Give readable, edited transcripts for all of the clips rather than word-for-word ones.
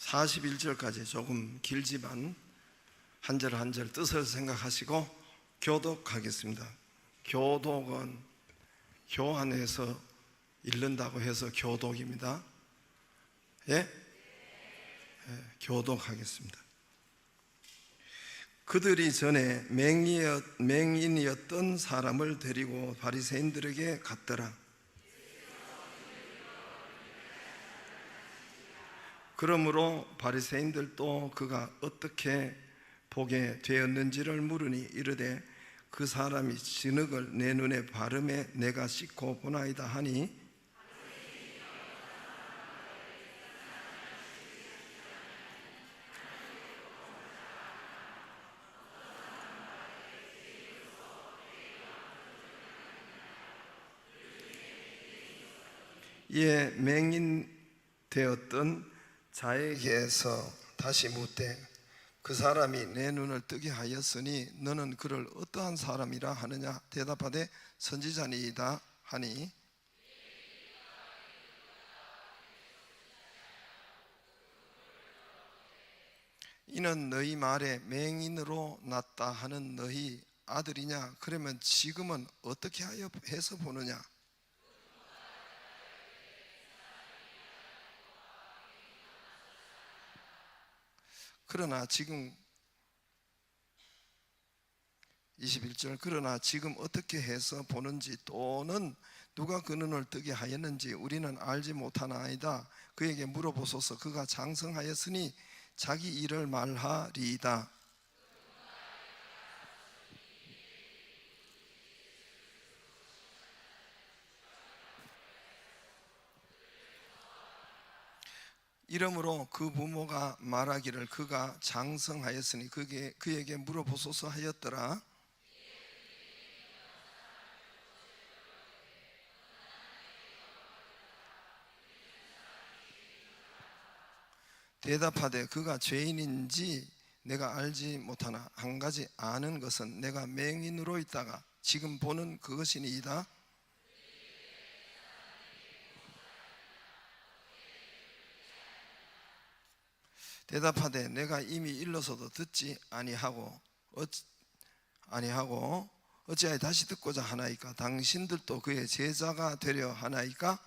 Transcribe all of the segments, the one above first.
41절까지 조금 길지만 한 절 한 절 뜻을 생각하시고 교독하겠습니다. 교독은 교환해서 읽는다고 해서 교독입니다. 예? 교독하겠습니다. 그들이 전에 맹인이었던 사람을 데리고 바리새인들에게 갔더라. 그러므로 바리새인들도 그가 어떻게 보게 되었는지를 물으니 이르되 그 사람이 진흙을 내 눈에 바르매 내가 씻고 보나이다 하니 이에 맹인 되었던 자에게서 다시 묻되 그 사람이 내 눈을 뜨게 하였으니 너는 그를 어떠한 사람이라 하느냐? 대답하되 선지자니이다 하니 이는 너희 말에 맹인으로 났다 하는 너희 아들이냐? 그러면 지금은 어떻게 하여 해서 보느냐? 그러나 지금 21절 그러나 지금 어떻게 해서 보는지 또는 누가 그 눈을 뜨게 하였는지 우리는 알지 못하나이다. 그에게 물어보소서. 그가 장성하였으니 자기 일을 말하리이다. 이러므로 그 부모가 말하기를 그가 장성하였으니 그에게 물어보소서 하였더라. 대답하되 그가 죄인인지 내가 알지 못하나 한 가지 아는 것은 내가 맹인으로 있다가 지금 보는 그것이니이다. 대답하되 내가 이미 일러서도 듣지 아니하고 어찌하여 다시 듣고자 하나이까? 당신들도 그의 제자가 되려 하나이까?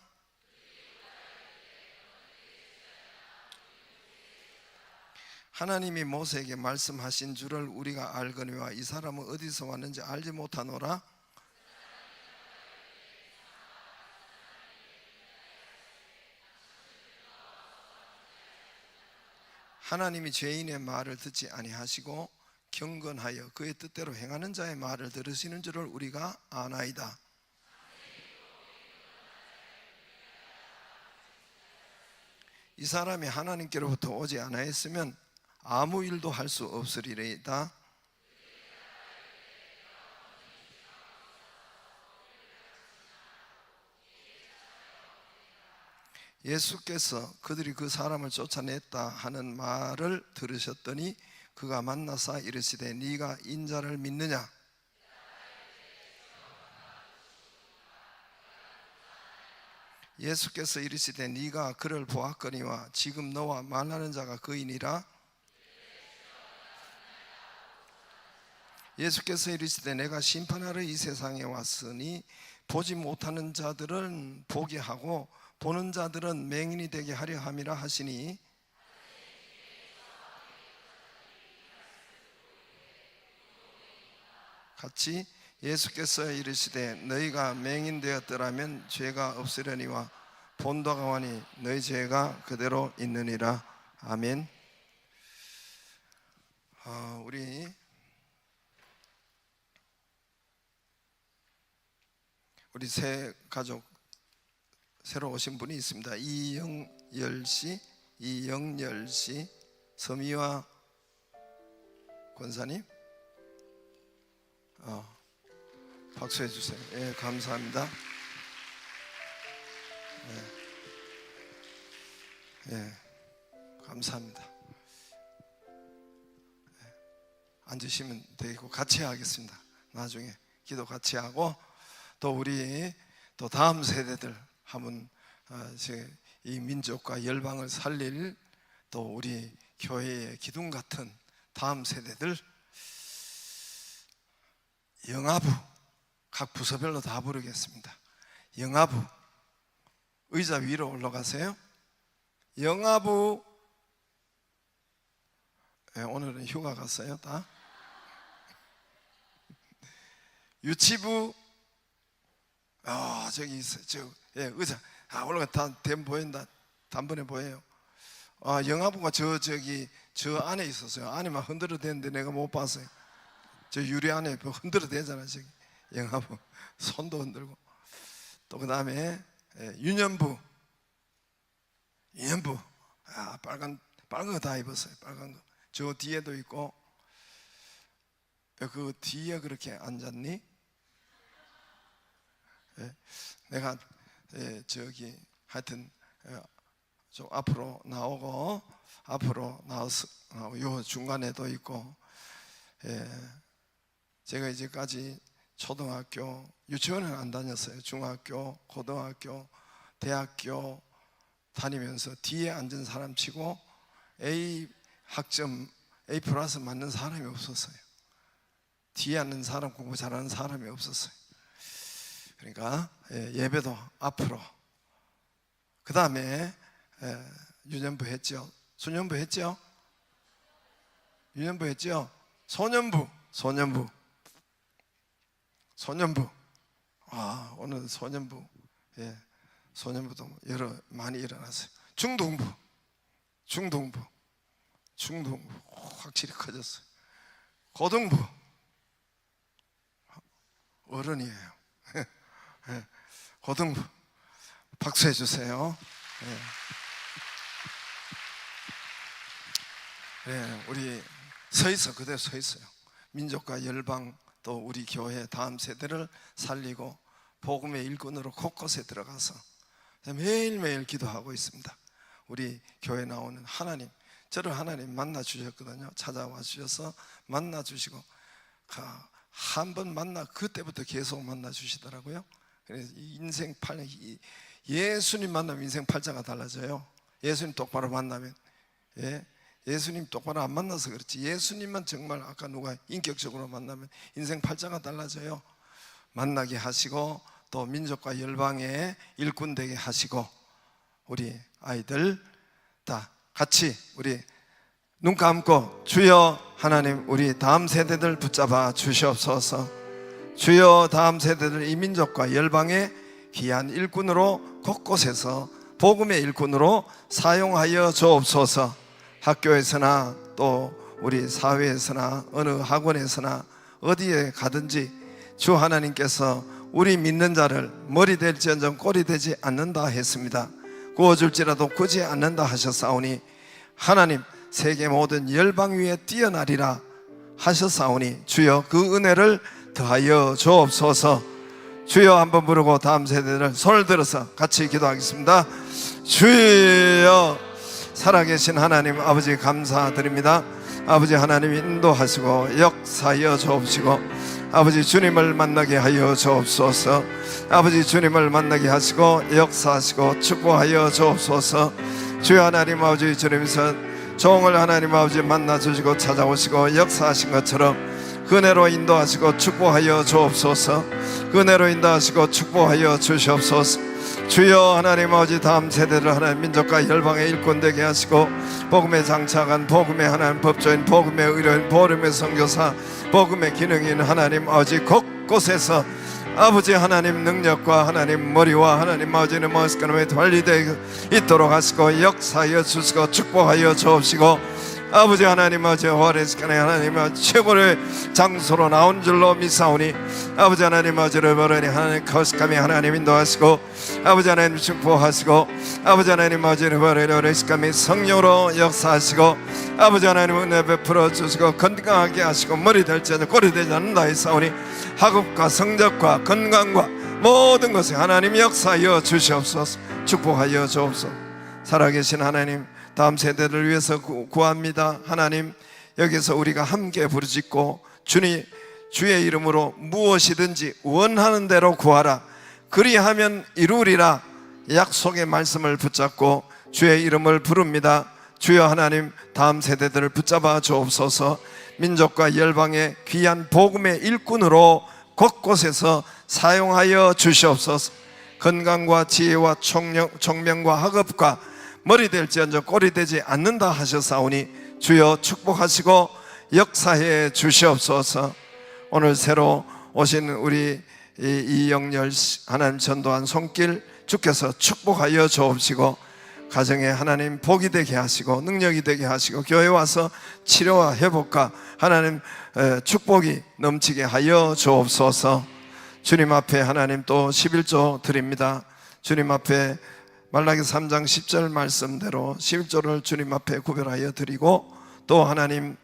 하나님이 모세에게 말씀하신 줄을 우리가 알거니와 이 사람은 어디서 왔는지 알지 못하노라. 하나님이 죄인의 말을 듣지 아니하시고 경건하여 그의 뜻대로 행하는 자의 말을 들으시는 줄을 우리가 아나이다. 이 사람이 하나님께로부터 오지 아니하였으면 아무 일도 할 수 없으리이다. 예수께서 그들이 그 사람을 쫓아냈다 하는 말을 들으셨더니 그가 만나사 이르시되 네가 인자를 믿느냐? 예수께서 이르시되 네가 그를 보았거니와 지금 너와 말하는 자가 그이니라. 예수께서 이르시되 내가 심판하러 이 세상에 왔으니 보지 못하는 자들은 보게 하고 보는 자들은 맹인이 되게 하려 함이라 하시니 같이 예수께서 이르시되 너희가 맹인 되었더라면 죄가 없으려니와 본도가 오니 너희 죄가 그대로 있느니라. 아멘. 우리 새 가족 새로 오신 분이 있습니다. 이영열 씨, 서미화 권사님, 박수해 주세요. 예, 감사합니다. 감사합니다. 앉으시면 되고 같이 하겠습니다. 나중에 기도 같이 하고 또 우리 또 다음 세대들 한번 이 민족과 열방을 살릴 또 우리 교회의 기둥 같은 다음 세대들 영아부 각 부서별로 다 부르겠습니다. 영아부 의자 위로 올라가세요. 영아부 오늘은 휴가 갔어요 다. 유치부 저기 있어요. 의자 올라가 다 댐 보인다. 단번에 보여요. 영아부가 저 안에 있었어요. 안에 막 흔들어 대는데 내가 못 봤어요. 저 유리 안에 흔들어 대잖아. 저기 영아부 손도 흔들고. 또 그 다음에 유년부 빨간 거 다 입었어요. 빨간 거. 저 뒤에도 있고. 그 뒤에 그렇게 앉았니? 내가 저기 하여튼 좀 앞으로 나오고 앞으로 나와서 요 중간에도 있고. 제가 이제까지 초등학교, 유치원은 안 다녔어요. 중학교, 고등학교, 대학교 다니면서 뒤에 앉은 사람 치고 A 학점 A 플러스 맞는 사람이 없었어요. 뒤에 앉는 사람, 공부 잘하는 사람이 없었어요. 그러니까 예배도 앞으로. 그 다음에 유년부 했죠. 소년부 했죠. 유년부 했죠. 소년부. 오늘 소년부. 소년부도 많이 일어났어요. 중동부 확실히 커졌어요. 고등부 어른이에요. 고등부 박수해 주세요. 우리 그대로 서 있어요. 민족과 열방 또 우리 교회 다음 세대를 살리고 복음의 일꾼으로 곳곳에 들어가서 매일매일 기도하고 있습니다. 우리 교회 나오는 하나님, 저를 하나님 만나 주셨거든요. 찾아와 주셔서 만나 주시고 한 번 만나 그때부터 계속 만나 주시더라고요. 그래서 인생 예수님 만나면 인생 팔자가 달라져요. 예수님 똑바로 만나면. 예수님 똑바로 안 만나서 그렇지, 예수님만 정말 아까 누가 인격적으로 만나면 인생 팔자가 달라져요. 만나게 하시고 또 민족과 열방의 일꾼 되게 하시고, 우리 아이들 다 같이 우리 눈 감고 주여 하나님, 우리 다음 세대들 붙잡아 주시옵소서. 주여 다음 세대들 이 민족과 열방의 귀한 일꾼으로 곳곳에서 복음의 일꾼으로 사용하여 주옵소서. 학교에서나 또 우리 사회에서나 어느 학원에서나 어디에 가든지 주 하나님께서 우리 믿는 자를 머리 될지언정 꼬리 되지 않는다 했습니다. 구워줄지라도 구지 않는다 하셨사오니 하나님 세계 모든 열방 위에 뛰어나리라 하셨사오니 주여 그 은혜를 더하여 주옵소서. 주여 한번 부르고 다음 세대들 손을 들어서 같이 기도하겠습니다. 주여, 살아계신 하나님 아버지 감사드립니다. 아버지 하나님 인도하시고 역사하여 주옵시고, 아버지 주님을 만나게 하여 주옵소서. 아버지 주님을 만나게 하시고 역사하시고 축복하여 주옵소서. 주여 하나님 아버지 주님께서 종을 하나님 아버지 만나 주시고 찾아오시고 역사하신 것처럼 은혜로 인도하시고 축복하여 주옵소서. 은혜로 인도하시고 축복하여 주시옵소서. 주여 하나님 아버지 다음 세대를 하나님 민족과 열방의 일꾼 되게 하시고, 복음에 장착한 복음의 하나님 법조인, 복음의 의료인, 복음의 선교사, 복음의 기능인 하나님 아버지 곳곳에서 아버지 하나님 능력과 하나님 머리와 하나님 아버지는 머스크놈에 관리되어 있도록 하시고 역사하여 주시고 축복하여 주옵시고, 아버지 하나님 아버지 호레스간에 하나님 최고의 장소로 나온 줄로 믿사오니 아버지 하나님 아버지를 버르니 하나님 거룩함이 하나님 인도하시고, 아버지 하나님 축복하시고, 아버지 하나님 아버지를 버르니 호레스간이 성령으로 역사하시고, 아버지 하나님 은혜 베풀어 주시고 건강하게 하시고 머리 될지언정 꼬리 되지 않는다 했사오니 학업과 성적과 건강과 모든 것에 하나님 역사하여 주시옵소서. 축복하여 주옵소서. 살아계신 하나님 다음 세대를 위해서 구합니다. 하나님 여기서 우리가 함께 부르짖고 주의 이름으로 무엇이든지 원하는 대로 구하라 그리하면 이루리라 약속의 말씀을 붙잡고 주의 이름을 부릅니다. 주여 하나님, 다음 세대들을 붙잡아 주옵소서. 민족과 열방의 귀한 복음의 일꾼으로 곳곳에서 사용하여 주시옵소서. 건강과 지혜와 총명과 학업과 머리 될지언정 꼬리 되지 않는다 하셨사오니 주여 축복하시고 역사해 주시옵소서. 오늘 새로 오신 우리 이영렬 하나님 전도한 손길 주께서 축복하여 주옵시고, 가정에 하나님 복이 되게 하시고 능력이 되게 하시고, 교회 와서 치료와 회복과 하나님 축복이 넘치게 하여 주옵소서. 주님 앞에 하나님 또 11조 드립니다. 주님 앞에 말라기 3장 10절 말씀대로 11조를 주님 앞에 구별하여 드리고, 또 하나님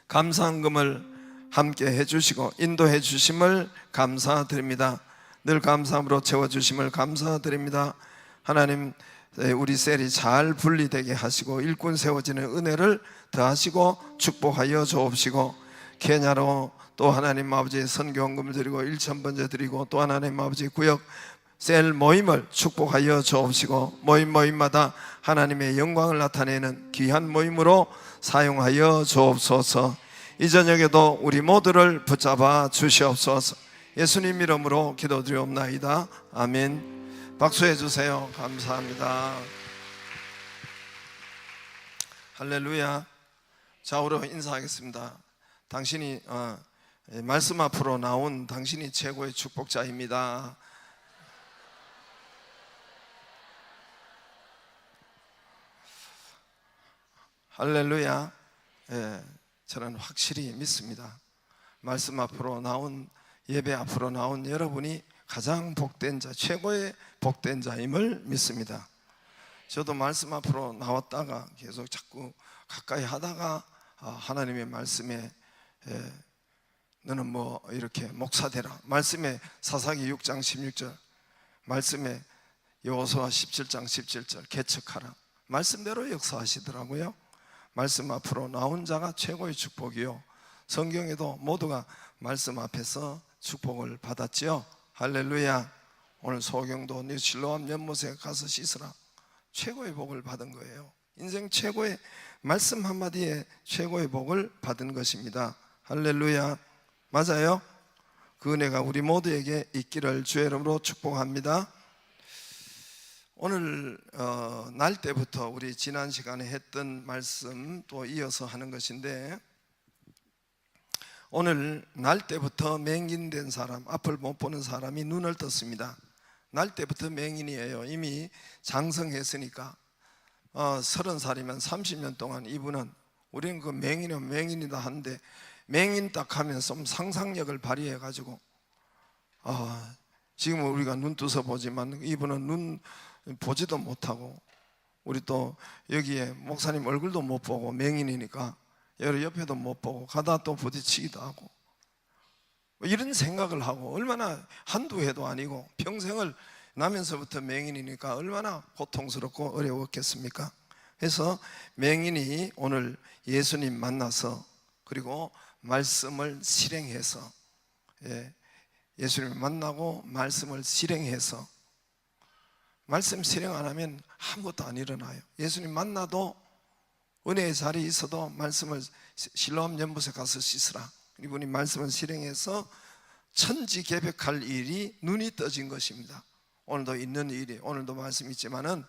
감사한금을 함께 해주시고 인도해 주심을 감사드립니다. 늘 감사함으로 채워주심을 감사드립니다. 하나님, 우리 셀이 잘 분리되게 하시고 일꾼 세워지는 은혜를 더하시고 축복하여 주옵시고, 케냐로 또 하나님 아버지 선교헌금을 드리고 1,000번째 드리고, 또 하나님 아버지 구역 셀 모임을 축복하여 주옵시고, 모임마다 하나님의 영광을 나타내는 귀한 모임으로 사용하여 주옵소서. 이 저녁에도 우리 모두를 붙잡아 주시옵소서. 예수님 이름으로 기도드리옵나이다. 아멘. 박수해 주세요. 감사합니다. 할렐루야. 좌우로 인사하겠습니다. 당신이 말씀 앞으로 나온 당신이 최고의 축복자입니다. 할렐루야. 저는 확실히 믿습니다. 말씀 앞으로 나온, 예배 앞으로 나온 여러분이 가장 복된 자, 최고의 복된 자임을 믿습니다. 저도 말씀 앞으로 나왔다가 계속 자꾸 가까이 하다가 하나님의 말씀에 너는 뭐 이렇게 목사 되라, 말씀에 사사기 6장 16절, 말씀에 여호수아 17장 17절 개척하라, 말씀대로 역사하시더라고요. 말씀 앞으로 나온 자가 최고의 축복이요, 성경에도 모두가 말씀 앞에서 축복을 받았지요. 할렐루야. 오늘 소경도 네 실로암 연못에 가서 씻으라, 최고의 복을 받은 거예요. 인생 최고의 말씀 한마디에 최고의 복을 받은 것입니다. 할렐루야. 맞아요. 그 은혜가 우리 모두에게 있기를 주의 이름으로 축복합니다. 오늘 날 때부터 우리 지난 시간에 했던 말씀 또 이어서 하는 것인데, 오늘 날 때부터 맹인된 사람, 앞을 못 보는 사람이 눈을 떴습니다. 날 때부터 맹인이에요. 이미 장성했으니까 30살이면 30년 동안 이분은, 우리는 그 맹인은 맹인이다 하는데, 맹인 딱 하면 좀 상상력을 발휘해 가지고 지금은 우리가 눈 뜨서 보지만 이분은 눈 보지도 못하고, 우리 또 여기에 목사님 얼굴도 못 보고 맹인이니까 여러 옆에도 못 보고 가다 또 부딪히기도 하고, 이런 생각을 하고, 얼마나 한두 해도 아니고 평생을 나면서부터 맹인이니까 얼마나 고통스럽고 어려웠겠습니까? 그래서 맹인이 오늘 예수님 만나서, 그리고 말씀을 실행해서, 예수님을 만나고 말씀을 실행해서, 말씀 실행 안 하면 아무것도 안 일어나요. 예수님 만나도 은혜의 자리에 있어도 말씀을 실로암 연못에 가서 씻으라, 이분이 말씀을 실행해서 천지개벽할 일이 눈이 떠진 것입니다. 오늘도 있는 일이, 오늘도 말씀 있지만은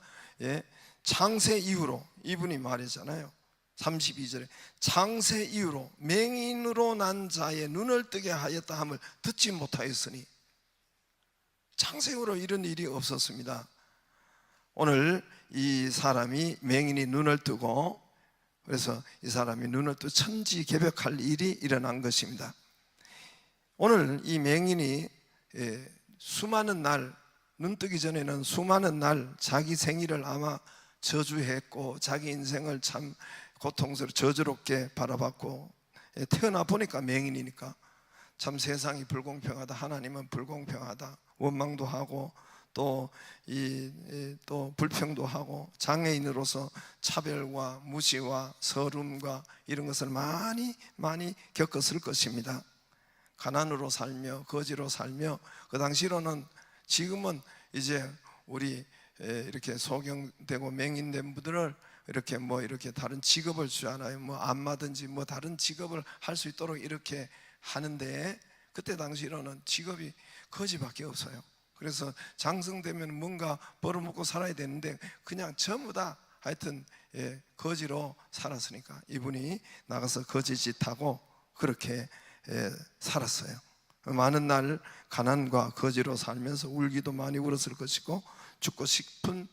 창세 이후로, 이분이 말했잖아요. 32절에 창세 이후로 맹인으로 난 자의 눈을 뜨게 하였다 함을 듣지 못하였으니, 창세 이후로 이런 일이 없었습니다. 오늘 이 사람이, 맹인이 눈을 뜨고, 그래서 이 사람이 눈을 뜨고 천지개벽할 일이 일어난 것입니다. 오늘 이 맹인이 수많은 날, 눈 뜨기 전에는 수많은 날 자기 생일을 아마 저주했고, 자기 인생을 참 고통스럽게 저주롭게 바라봤고, 태어나 보니까 맹인이니까 참 세상이 불공평하다, 하나님은 불공평하다, 원망도 하고 또 불평도 하고, 장애인으로서 차별과 무시와 서름과 이런 것을 많이 겪었을 것입니다. 가난으로 살며 거지로 살며, 그 당시로는, 지금은 이제 우리 이렇게 소경되고 맹인된 분들을 이렇게 이렇게 다른 직업을 주잖아요. 안마든지 다른 직업을 할 수 있도록 이렇게 하는데, 그때 당시로는 직업이 거지밖에 없어요. 그래서 장성되면 뭔가 벌어먹고 살아야 되는데 그냥 전부 다 하여튼 거지로 살았으니까 이분이 나가서 거지짓하고 그렇게 살았어요. 많은 날 가난과 거지로 살면서 울기도 많이 울었을 것이고 죽고 싶은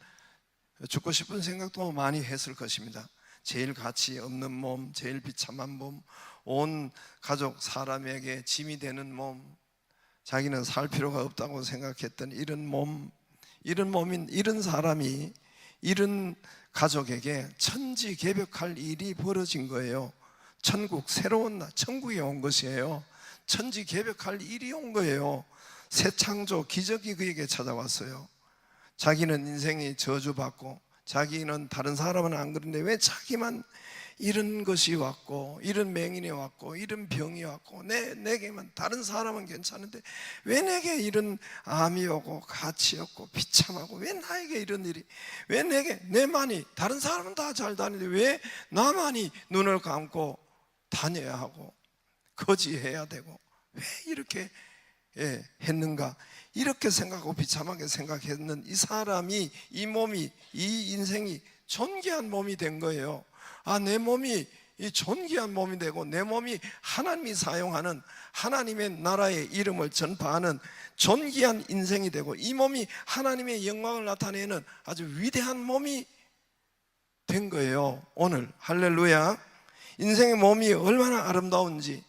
생각도 많이 했을 것입니다. 제일 가치 없는 몸, 제일 비참한 몸, 온 가족 사람에게 짐이 되는 몸, 자기는 살 필요가 없다고 생각했던 이런 몸, 이런 사람이 이런 가족에게 천지개벽할 일이 벌어진 거예요. 새로운 날, 천국에 온 것이에요. 천지개벽할 일이 온 거예요. 새 창조, 기적이 그에게 찾아왔어요. 자기는 인생이 저주받고 자기는 다른 사람은 안 그런데 왜 자기만 이런 것이 왔고 이런 맹인이 왔고 이런 병이 왔고 내게만, 다른 사람은 괜찮은데 왜 내게 이런 암이 오고 가치 없고 비참하고 왜 나에게 이런 일이, 왜 내만이, 다른 사람은 다 잘 다니는데 왜 나만이 눈을 감고 다녀야 하고 거지해야 되고 왜 이렇게 했는가, 이렇게 생각하고 비참하게 생각했는 이 사람이, 이 몸이, 이 인생이 존귀한 몸이 된 거예요. 내 몸이 이 존귀한 몸이 되고 내 몸이 하나님이 사용하는 하나님의 나라의 이름을 전파하는 존귀한 인생이 되고 이 몸이 하나님의 영광을 나타내는 아주 위대한 몸이 된 거예요. 오늘 할렐루야. 인생의 몸이 얼마나 아름다운지,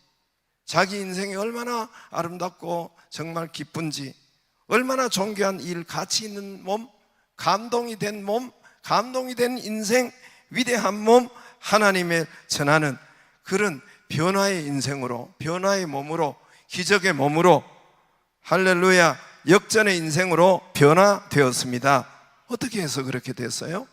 자기 인생이 얼마나 아름답고 정말 기쁜지, 얼마나 존귀한 일, 가치 있는 몸, 감동이 된 몸, 감동이 된 인생, 위대한 몸, 하나님의 전하는 그런 변화의 인생으로, 변화의 몸으로, 기적의 몸으로, 할렐루야, 역전의 인생으로 변화되었습니다. 어떻게 해서 그렇게 됐어요?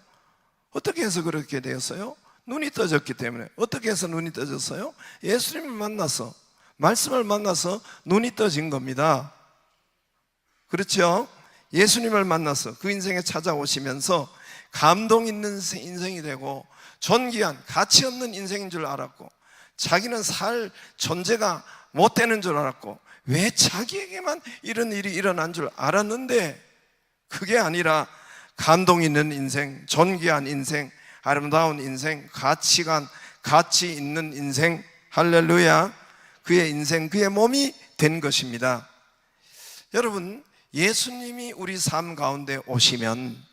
어떻게 해서 그렇게 되었어요? 눈이 떠졌기 때문에. 어떻게 해서 눈이 떠졌어요? 예수님을 만나서, 말씀을 만나서 눈이 떠진 겁니다. 그렇죠? 예수님을 만나서 그 인생에 찾아오시면서 감동 있는 인생이 되고 존귀한 가치 없는 인생인 줄 알았고, 자기는 살 존재가 못 되는 줄 알았고, 왜 자기에게만 이런 일이 일어난 줄 알았는데 그게 아니라 감동 있는 인생, 존귀한 인생, 아름다운 인생, 가치 있는 인생, 할렐루야, 그의 인생, 그의 몸이 된 것입니다. 여러분, 예수님이 우리 삶 가운데 오시면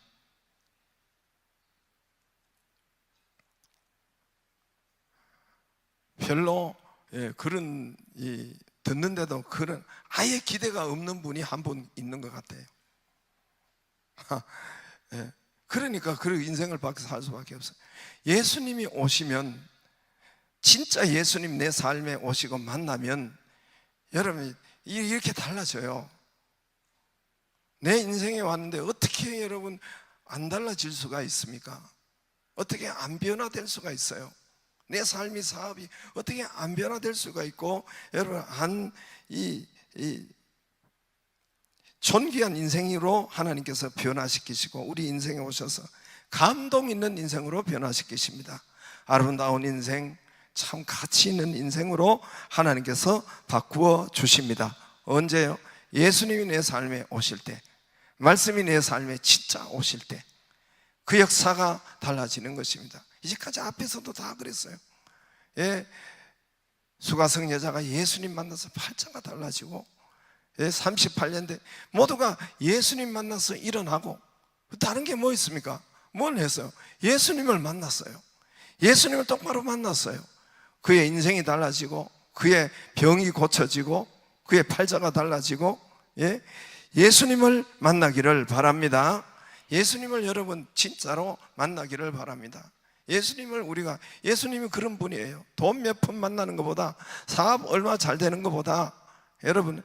별로 그런 듣는데도 그런 아예 기대가 없는 분이 한 분 있는 것 같아요. 그러니까 그 인생을 밖에 살 수밖에 없어요. 예수님이 오시면, 진짜 예수님 내 삶에 오시고 만나면 여러분 이렇게 달라져요. 내 인생에 왔는데 어떻게 여러분 안 달라질 수가 있습니까? 어떻게 안 변화될 수가 있어요? 내 삶이, 사업이 어떻게 안 변화될 수가 있고, 여러분 이 존귀한 인생으로 하나님께서 변화시키시고 우리 인생에 오셔서 감동 있는 인생으로 변화시키십니다. 아름다운 인생, 참 가치 있는 인생으로 하나님께서 바꾸어 주십니다. 언제요? 예수님이 내 삶에 오실 때, 말씀이 내 삶에 진짜 오실 때 그 역사가 달라지는 것입니다. 이제까지 앞에서도 다 그랬어요. 수가성 여자가 예수님 만나서 팔자가 달라지고, 38년 대 모두가 예수님 만나서 일어나고, 다른 게 뭐 있습니까? 뭘 했어요? 예수님을 만났어요. 예수님을 똑바로 만났어요. 그의 인생이 달라지고, 그의 병이 고쳐지고, 그의 팔자가 달라지고, 예수님을 만나기를 바랍니다. 예수님을 여러분 진짜로 만나기를 바랍니다. 예수님이 그런 분이에요. 돈 몇 푼 만나는 것보다, 사업 얼마 잘 되는 것보다, 여러분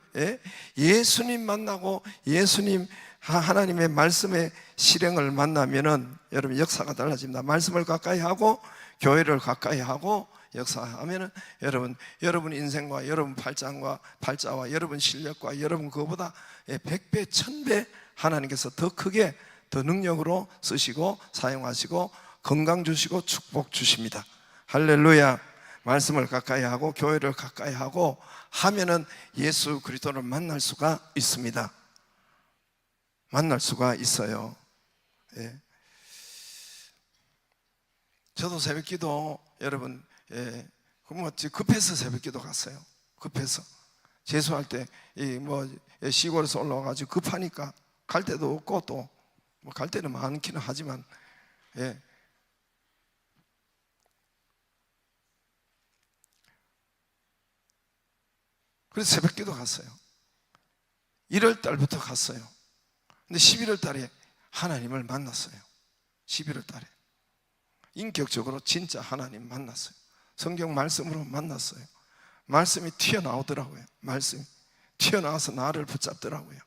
예수님 만나고 예수님 하나님의 말씀의 실행을 만나면은 여러분 역사가 달라집니다. 말씀을 가까이 하고 교회를 가까이 하고 역사하면은 여러분 인생과 여러분 팔자와 여러분 실력과 여러분 그거보다 100배 1000배 하나님께서 더 크게, 더 능력으로 쓰시고 사용하시고 건강 주시고 축복 주십니다. 할렐루야. 말씀을 가까이 하고 교회를 가까이 하고 하면은 예수 그리스도를 만날 수가 있습니다. 만날 수가 있어요. 예. 저도 새벽기도 여러분 급해서 새벽기도 갔어요. 급해서 재수할 때 시골에서 올라와가지고 급하니까 갈 데도 없고 또 갈 데는 많기는 하지만 그래서 새벽기도 갔어요. 1월 달부터 갔어요. 근데 11월 달에 하나님을 만났어요. 11월 달에 인격적으로 진짜 하나님 만났어요. 성경 말씀으로 만났어요. 말씀이 튀어나오더라고요. 말씀이 튀어나와서 나를 붙잡더라고요.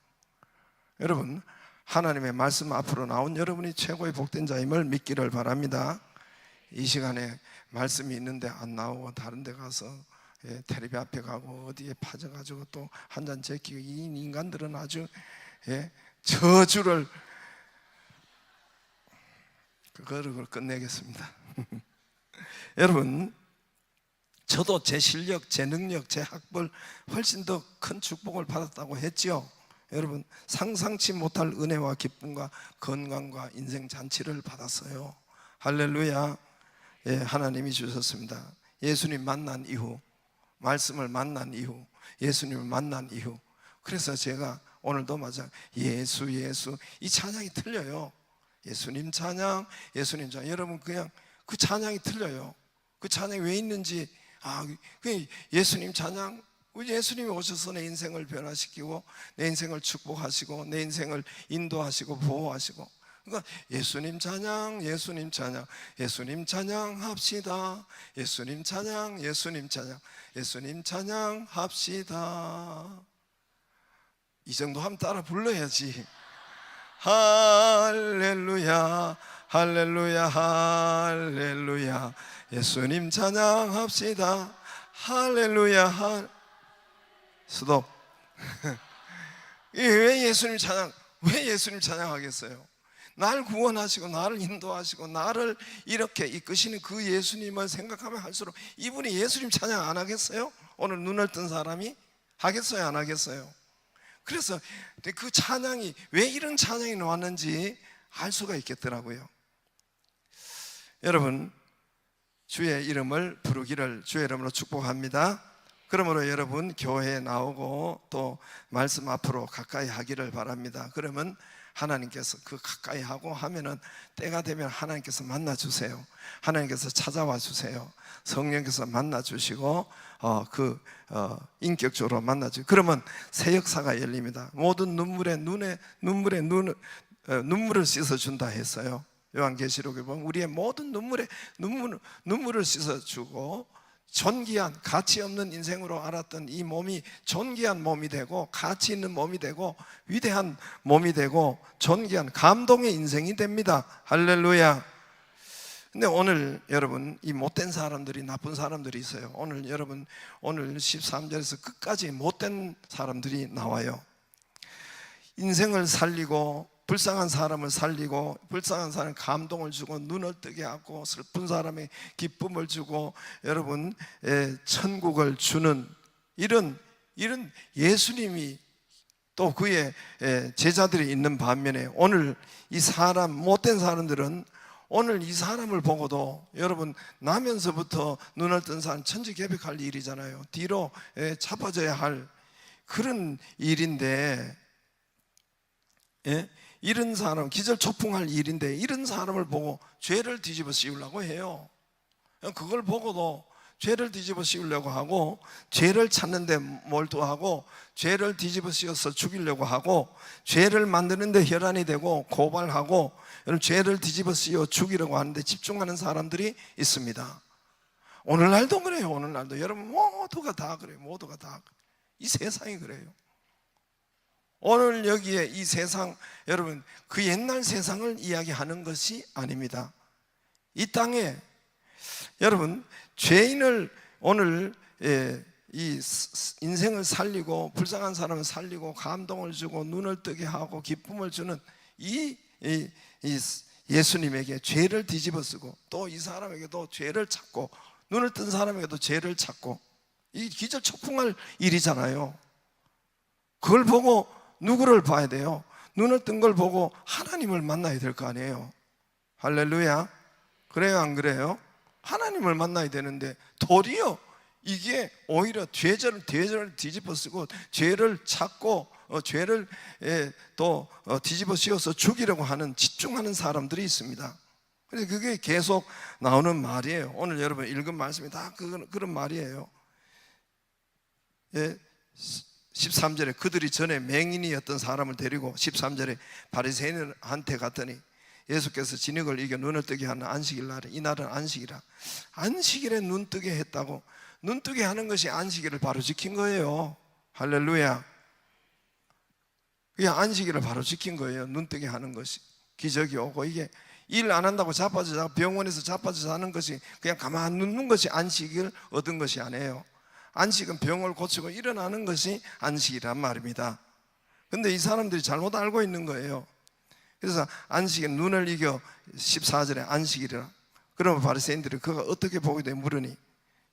여러분, 하나님의 말씀 앞으로 나온 여러분이 최고의 복된 자임을 믿기를 바랍니다. 이 시간에 말씀이 있는데 안 나오고 다른 데 가서 텔레비 앞에 가고 어디에 파져가지고 또 한 잔 제끼고, 이 인간들은 아주 저주를 그거를 끝내겠습니다. 여러분, 저도 제 실력, 제 능력, 제 학벌 훨씬 더 큰 축복을 받았다고 했지요. 여러분, 상상치 못할 은혜와 기쁨과 건강과 인생 잔치를 받았어요. 할렐루야. 하나님이 주셨습니다. 예수님 만난 이후, 말씀을 만난 이후, 예수님을 만난 이후, 그래서 제가 오늘도 맞아 예수 이 찬양이 틀려요. 예수님 찬양, 예수님 찬양. 여러분, 그냥 그 찬양이 틀려요. 그 찬양이 왜 있는지, 그 예수님 찬양, 예수님이 오셔서 내 인생을 변화시키고 내 인생을 축복하시고 내 인생을 인도하시고 보호하시고, 그러니까 예수님 찬양, 예수님 찬양, 예수님 찬양 합시다. 예수님 찬양, 예수님 찬양, 예수님 찬양 합시다. 이 정도 하면 따라 불러야지. 할렐루야, 할렐루야, 할렐루야. 예수님 찬양합시다. 할렐루야. 스톱. 왜 예수님 찬양하겠어요? 나를 구원하시고 나를 인도하시고 나를 이렇게 이끄시는 그 예수님을 생각하면 할수록 이분이 예수님 찬양 안 하겠어요? 오늘 눈을 뜬 사람이 하겠어요, 안 하겠어요? 그래서 그 찬양이 왜 이런 찬양이 나왔는지 알 수가 있겠더라고요. 여러분, 주의 이름을 부르기를 주의 이름으로 축복합니다. 그러므로 여러분, 교회에 나오고 또 말씀 앞으로 가까이 하기를 바랍니다. 그러면 하나님께서 그 가까이 하고 하면은 때가 되면 하나님께서 만나 주세요. 하나님께서 찾아와 주세요. 성령께서 만나 주시고 인격적으로 만나 주시고, 그러면 새 역사가 열립니다. 모든 눈물을 씻어 준다 했어요. 요한계시록에 보면 우리의 모든 눈물을 씻어 주고, 존귀한 가치 없는 인생으로 알았던 이 몸이 존귀한 몸이 되고 가치 있는 몸이 되고 위대한 몸이 되고 존귀한 감동의 인생이 됩니다. 할렐루야. 근데 오늘 여러분, 이 못된 사람들이, 나쁜 사람들이 있어요. 오늘 여러분, 오늘 13절에서 끝까지 못된 사람들이 나와요. 인생을 살리고 불쌍한 사람을 살리고 불쌍한 사람에 감동을 주고 눈을 뜨게 하고 슬픈 사람에 기쁨을 주고 여러분 천국을 주는 이런 예수님이 또 그의 제자들이 있는 반면에, 오늘 이 사람, 못된 사람들은 오늘 이 사람을 보고도 여러분 나면서부터 눈을 뜬 사람 천지개벽할 일이잖아요. 뒤로 잡아져야 할 그런 일인데, 이런 사람, 기절초풍할 일인데 이런 사람을 보고 죄를 뒤집어 씌우려고 해요. 그걸 보고도 죄를 뒤집어 씌우려고 하고, 죄를 찾는 데 몰두하고, 죄를 뒤집어 씌워서 죽이려고 하고, 죄를 만드는 데 혈안이 되고 고발하고, 죄를 뒤집어 씌워 죽이려고 하는데 집중하는 사람들이 있습니다. 오늘날도 그래요. 오늘날도 여러분 모두가 다 그래요. 모두가 다 그래요. 이 세상이 그래요. 오늘 여기에 이 세상, 여러분 그 옛날 세상을 이야기하는 것이 아닙니다. 이 땅에 여러분 죄인을 오늘 이 인생을 살리고 불쌍한 사람을 살리고 감동을 주고 눈을 뜨게 하고 기쁨을 주는 이 예수님에게 죄를 뒤집어쓰고 또 이 사람에게도 죄를 찾고 눈을 뜬 사람에게도 죄를 찾고, 이 기절초풍할 일이잖아요. 그걸 보고 누구를 봐야 돼요? 눈을 뜬 걸 보고 하나님을 만나야 될 거 아니에요. 할렐루야. 그래요, 안 그래요? 하나님을 만나야 되는데 도리어 이게 오히려 죄를 뒤집어 쓰고 죄를 찾고 죄를 또 뒤집어 씌워서 죽이려고 하는, 집중하는 사람들이 있습니다. 그래서 그게 계속 나오는 말이에요. 오늘 여러분 읽은 말씀이 다 그런 말이에요. 13절에 그들이 전에 맹인이었던 사람을 데리고 13절에 바리새인한테 갔더니 예수께서 진흙을 이겨 눈을 뜨게 하는 안식일 날에, 이 날은 안식이라, 안식일에 눈 뜨게 했다고. 눈 뜨게 하는 것이 안식일을 바로 지킨 거예요. 할렐루야. 그게 안식일을 바로 지킨 거예요. 눈 뜨게 하는 것이 기적이 오고, 이게 일 안 한다고 자빠져 병원에서 자빠져 자는 것이, 그냥 가만 눕는 것이 안식을 얻은 것이 아니에요. 안식은 병을 고치고 일어나는 것이 안식이란 말입니다. 근데 이 사람들이 잘못 알고 있는 거예요. 그래서 안식에 눈을 이겨 14절에 안식이라. 그러면 바리새인들이 그가 어떻게 보게 돼 물으니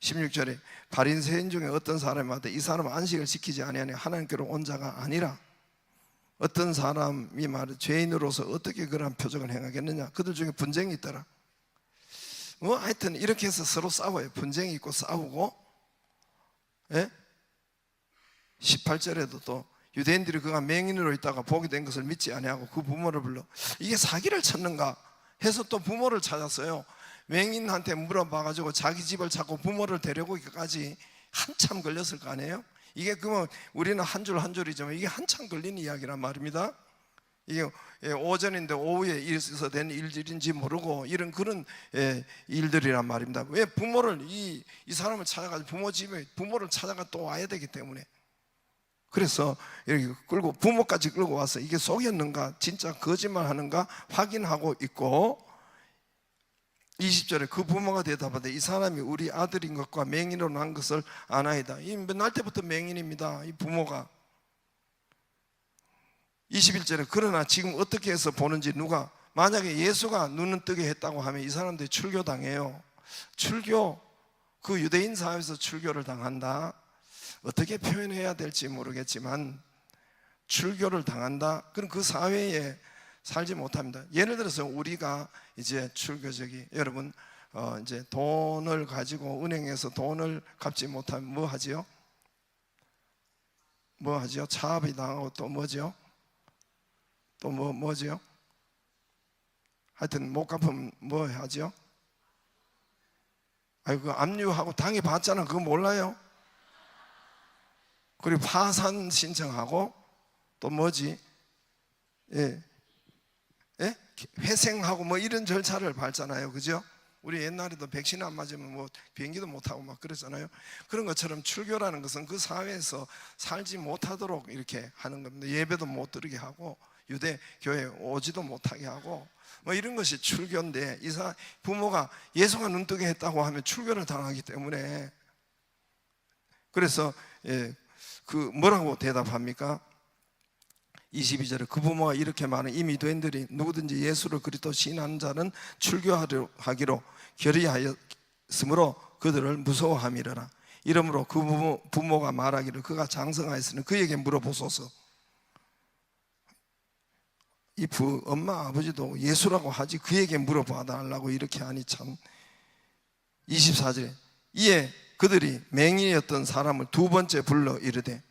16절에 바리새인 중에 어떤 사람한테 이 사람은 안식을 지키지 아니하니 하나님께로 온 자가 아니라, 어떤 사람이 말해 죄인으로서 어떻게 그런 표적을 행하겠느냐. 그들 중에 분쟁이 있더라. 하여튼 이렇게 해서 서로 싸워요. 분쟁이 있고 싸우고, 18절에도 또 유대인들이 그가 맹인으로 있다가 보게 된 것을 믿지 아니하고 그 부모를 불러 이게 사기를 쳤는가 해서 또 부모를 찾았어요. 맹인한테 물어봐가지고 자기 집을 찾고 부모를 데려오기까지 한참 걸렸을 거 아니에요? 이게 그러면 우리는 한 줄 한 줄이지만 이게 한참 걸린 이야기란 말입니다. 이게 오전인데 오후에 있어서 된 일인지 모르고 이런 그런 일들이란 말입니다. 왜? 부모를 이 사람을 찾아가지고 부모 집에 부모를 찾아가 또 와야 되기 때문에. 그래서 이렇게 끌고 부모까지 끌고 와서 이게 속였는가 진짜 거짓말하는가 확인하고 있고, 20절에 그 부모가 대답하되 이 사람이 우리 아들인 것과 맹인으로 난 것을 아나이다. 이 날 때부터 맹인입니다, 이 부모가. 21절에 그러나 지금 어떻게 해서 보는지 누가, 만약에 예수가 눈을 뜨게 했다고 하면 이 사람들이 출교당해요. 출교, 그 유대인 사회에서 출교를 당한다. 어떻게 표현해야 될지 모르겠지만 출교를 당한다. 그럼 그 사회에 살지 못합니다. 예를 들어서 우리가 이제 출교적이, 여러분 이제 돈을 가지고 은행에서 돈을 갚지 못하면 뭐 하지요? 뭐 하지요? 차압이 당하고 또 뭐지요? 또 뭐지요? 하여튼 못 갚으면 뭐 하지요? 아이고, 압류하고 당해 봤잖아. 그거 몰라요? 그리고 파산 신청하고 또 뭐지? 회생하고 뭐 이런 절차를 밟잖아요. 그죠? 우리 옛날에도 백신 안 맞으면 뭐 비행기도 못 타고 막 그랬잖아요. 그런 것처럼 출교라는 것은 그 사회에서 살지 못하도록 이렇게 하는 겁니다. 예배도 못 드리게 하고 유대 교회 오지도 못하게 하고 뭐 이런 것이 출교인데, 이사 부모가 예수가 눈뜨게 했다고 하면 출교를 당하기 때문에, 그래서 그 뭐라고 대답합니까? 22절에 그 부모가 이렇게 말하는 이미 유대인들이 누구든지 예수를 그리스도 시인하는 자는 출교하기로 결의하였으므로 그들을 무서워함이라. 이러므로 그 부모가 말하기를 그가 장성하였으니 그에게 물어보소서. 이 엄마 아버지도 예수라고 하지 그에게 물어봐 달라고 이렇게 하니 참. 24절에 이에 그들이 맹인이었던 사람을 두 번째 불러 이르되,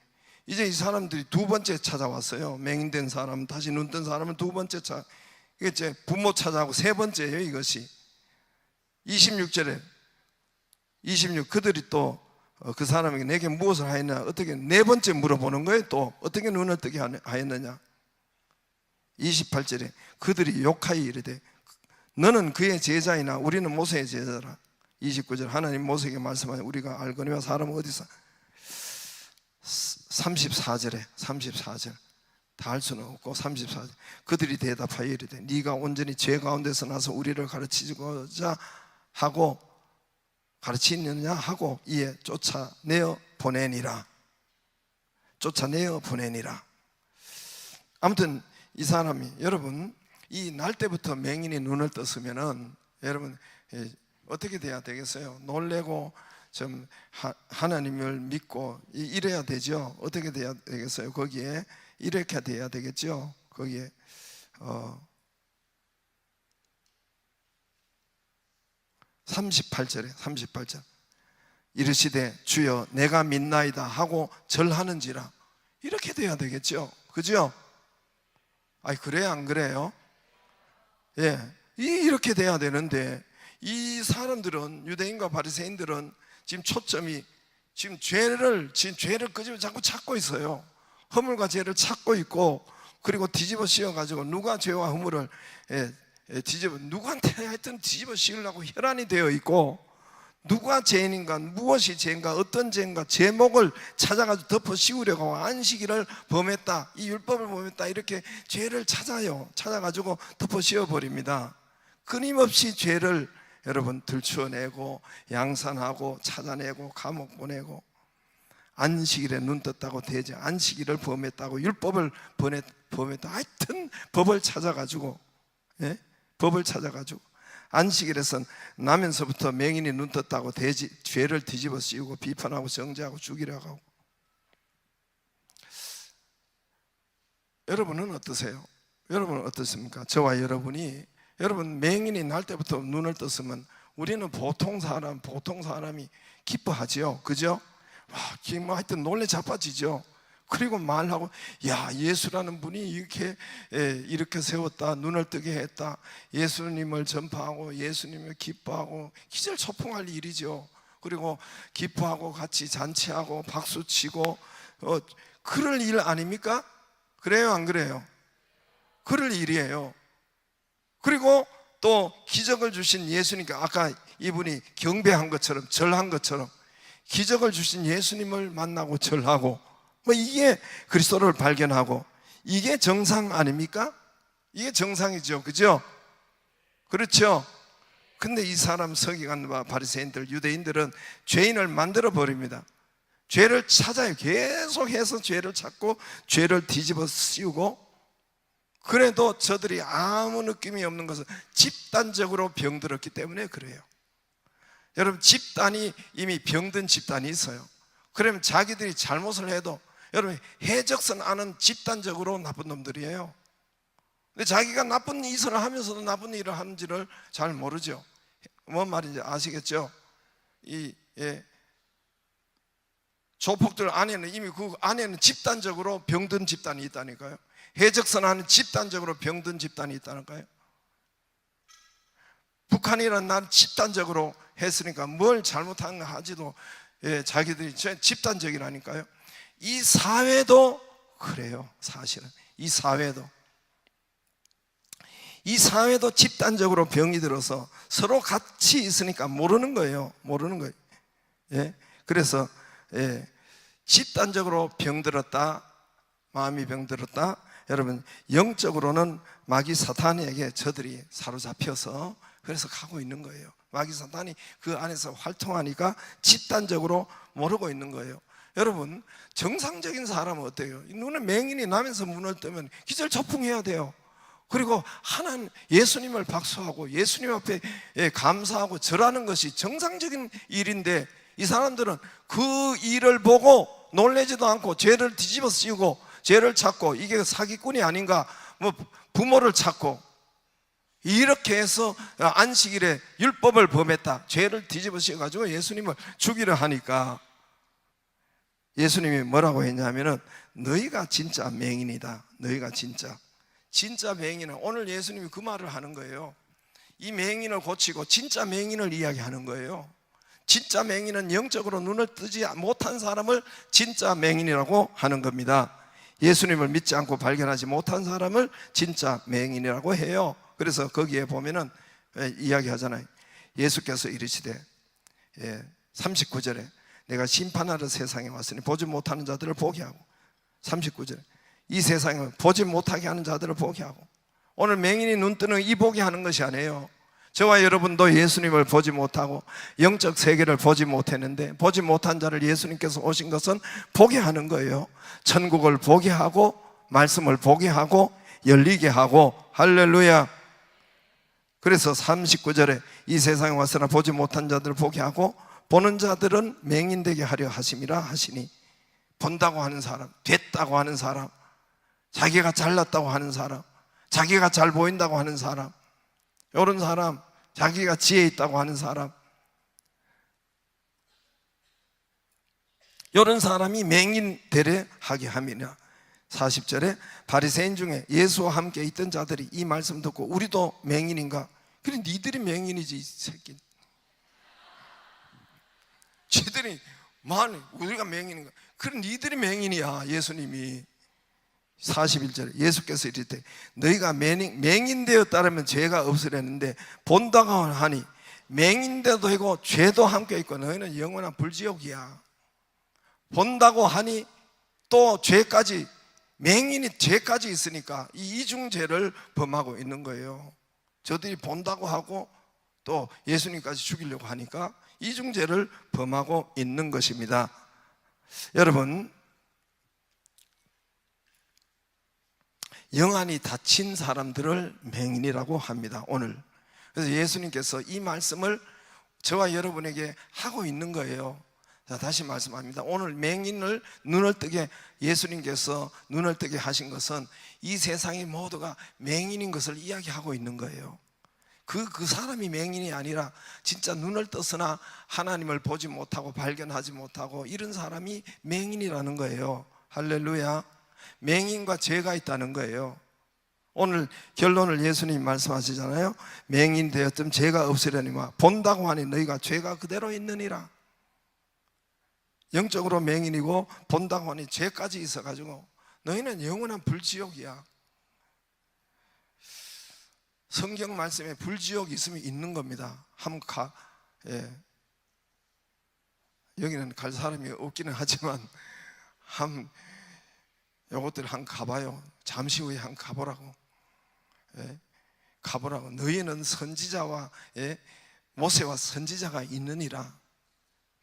이제 이 사람들이 두 번째 찾아왔어요. 맹인된 사람, 다시 눈 뜬 사람은 두 번째 이게 이제 부모 찾아오고 세 번째예요, 이것이. 26절에 그들이 또 그 사람에게 내게 무엇을 하였느냐, 어떻게 네 번째 물어보는 거예요. 또 어떻게 눈을 뜨게 하였느냐. 28절에 그들이 욕하여 이르되 너는 그의 제자이나 우리는 모세의 제자라. 29절 하나님 모세에게 말씀하여 우리가 알거니와 사람은 어디서. 34절 다 할 수는 없고 34절 그들이 대답하여 이르되 네가 온전히 죄 가운데서 나서 우리를 가르치고자 하고 가르치느냐 하고 이에 쫓아내어 보내니라. 아무튼 이 사람이, 여러분 이 날 때부터 맹인이 눈을 떴으면은 여러분 어떻게 돼야 되겠어요? 놀래고 좀 하나님을 믿고 이래야 되죠. 어떻게 돼야 되겠어요? 거기에 이렇게 돼야 되겠죠. 거기에 38절 이르시되 주여 내가 믿나이다 하고 절하는지라, 이렇게 돼야 되겠죠. 그죠? 아니 그래요 안 그래요? 예, 이렇게 돼야 되는데 이 사람들은, 유대인과 바리새인들은 지금 초점이 지금 죄를 끄집어 자꾸 찾고 있어요. 허물과 죄를 찾고 있고, 그리고 뒤집어 씌워 가지고 누가 죄와 허물을 누구한테 하여튼 뒤집어 씌우려고 혈안이 되어 있고, 누가 죄인인가, 무엇이 죄인가, 어떤 죄인가 제목을 찾아가지고 덮어 씌우려고 안식일을 범했다, 이 율법을 범했다, 이렇게 죄를 찾아가지고 덮어 씌워버립니다. 끊임없이 죄를 여러분 들추어내고 양산하고 찾아내고 감옥 보내고, 안식일에 눈 떴다고 되지, 안식일을 범했다고 율법을 범했다, 하여튼 법을 찾아가지고, 법을 찾아가지고 안식일에선 나면서부터 맹인이 눈 떴다고 되지, 죄를 뒤집어 씌우고 비판하고 정죄하고 죽이려고 하고. 여러분은 어떠세요? 여러분은 어떻습니까? 저와 여러분이, 여러분 맹인이 날 때부터 눈을 떴으면 우리는 보통 사람이 기뻐하지요. 그죠? 와, 뭐 하여튼 놀래 자빠지죠. 그리고 말하고, 야, 예수라는 분이 이렇게 세웠다, 눈을 뜨게 했다, 예수님을 전파하고 예수님을 기뻐하고, 기절초풍할 일이죠. 그리고 기뻐하고 같이 잔치하고 박수치고, 그럴 일 아닙니까? 그래요 안 그래요? 그럴 일이에요. 그리고 또 기적을 주신 예수님께, 아까 이분이 경배한 것처럼 절한 것처럼 기적을 주신 예수님을 만나고 절하고, 뭐 이게 그리스도를 발견하고, 이게 정상 아닙니까? 이게 정상이죠. 그죠? 그렇죠? 근데 이 사람 서기관과 바리새인들, 유대인들은 죄인을 만들어 버립니다. 죄를 찾아요. 계속해서 죄를 찾고 죄를 뒤집어 씌우고, 그래도 저들이 아무 느낌이 없는 것은 집단적으로 병들었기 때문에 그래요. 여러분 집단이, 이미 병든 집단이 있어요. 그러면 자기들이 잘못을 해도, 여러분 해적선 아는 집단적으로 나쁜 놈들이에요. 근데 자기가 나쁜 짓을 하면서도 나쁜 일을 하는지를 잘 모르죠. 뭔 말인지 아시겠죠? 조폭들 안에는, 이미 그 안에는 집단적으로 병든 집단이 있다니까요. 해적선 안에 집단적으로 병든 집단이 있다니까요. 북한이라는 나라는 집단적으로 했으니까 뭘 잘못한 하지도 자기들이 집단적이라니까요. 이 사회도 그래요. 사실은 이 사회도 집단적으로 병이 들어서 서로 같이 있으니까 모르는 거예요. 그래서 집단적으로 병들었다, 마음이 병들었다. 여러분 영적으로는 마귀 사탄에게 저들이 사로잡혀서 그래서 가고 있는 거예요. 마귀 사탄이 그 안에서 활동하니까 집단적으로 모르고 있는 거예요. 여러분 정상적인 사람은 어때요? 눈에 맹인이 나면서 문을 뜨면 기절초풍해야 돼요. 그리고 하나님 예수님을 박수하고 예수님 앞에 감사하고 절하는 것이 정상적인 일인데, 이 사람들은 그 일을 보고 놀라지도 않고 죄를 뒤집어 씌우고 죄를 찾고, 이게 사기꾼이 아닌가, 뭐 부모를 찾고, 이렇게 해서 안식일에 율법을 범했다, 죄를 뒤집어 씌워가지고 예수님을 죽이려 하니까 예수님이 뭐라고 했냐면은 너희가 진짜 맹인이다. 너희가 진짜 맹인은, 오늘 예수님이 그 말을 하는 거예요. 이 맹인을 고치고 진짜 맹인을 이야기하는 거예요. 진짜 맹인은 영적으로 눈을 뜨지 못한 사람을 진짜 맹인이라고 하는 겁니다. 예수님을 믿지 않고 발견하지 못한 사람을 진짜 맹인이라고 해요. 그래서 거기에 보면은 이야기하잖아요. 예수께서 이르시되 39절에 내가 심판하러 세상에 왔으니 보지 못하는 자들을 보게 하고, 39절에 이 세상을 보지 못하게 하는 자들을 보게 하고. 오늘 맹인이 눈 뜨는 이 보게 하는 것이 아니에요. 저와 여러분도 예수님을 보지 못하고 영적 세계를 보지 못했는데, 보지 못한 자를 예수님께서 오신 것은 보게 하는 거예요. 천국을 보게 하고 말씀을 보게 하고 열리게 하고, 할렐루야. 그래서 39절에 이 세상에 와서나 보지 못한 자들을 보게 하고 보는 자들은 맹인되게 하려 하심이라 하시니, 본다고 하는 사람, 됐다고 하는 사람, 자기가 잘났다고 하는 사람, 자기가 잘 보인다고 하는 사람, 이런 사람, 자기가 지혜 있다고 하는 사람, 이런 사람이 맹인 되려 하게 함이냐. 40절에 바리새인 중에 예수와 함께 있던 자들이 이 말씀 듣고 우리도 맹인인가? 그래, 니들이 맹인이지 이 새끼. 쟤들이 만 우리가 맹인인가? 그래, 니들이 맹인이야. 예수님이 41절에 예수께서 이르되 너희가 맹인 되었다면 죄가 없으려는데 본다고 하니 맹인되도 되고 죄도 함께 있고 너희는 영원한 불지옥이야. 본다고 하니 또 죄까지, 맹인이 죄까지 있으니까 이 이중죄를 범하고 있는 거예요. 저들이 본다고 하고 또 예수님까지 죽이려고 하니까 이중죄를 범하고 있는 것입니다. 여러분, 영안이 닫힌 사람들을 맹인이라고 합니다. 오늘 그래서 예수님께서 이 말씀을 저와 여러분에게 하고 있는 거예요. 자, 다시 말씀합니다. 오늘 맹인을 눈을 뜨게, 예수님께서 눈을 뜨게 하신 것은 이 세상의 모두가 맹인인 것을 이야기하고 있는 거예요. 그 사람이 맹인이 아니라 진짜 눈을 떴으나 하나님을 보지 못하고 발견하지 못하고 이런 사람이 맹인이라는 거예요. 할렐루야. 맹인과 죄가 있다는 거예요. 오늘 결론을 예수님이 말씀하시잖아요. 맹인 되었든 죄가 없으려니와 본다고 하니 너희가 죄가 그대로 있느니라. 영적으로 맹인이고 본다고 하니 죄까지 있어가지고 너희는 영원한 불지옥이야. 성경 말씀에 불지옥이 있으면 있는 겁니다. 여기는 갈 사람이 없기는 하지만 요것들 한 가봐요. 잠시 후에 한 가보라고. 가보라고. 너희는 선지자와 모세와 선지자가 있느니라.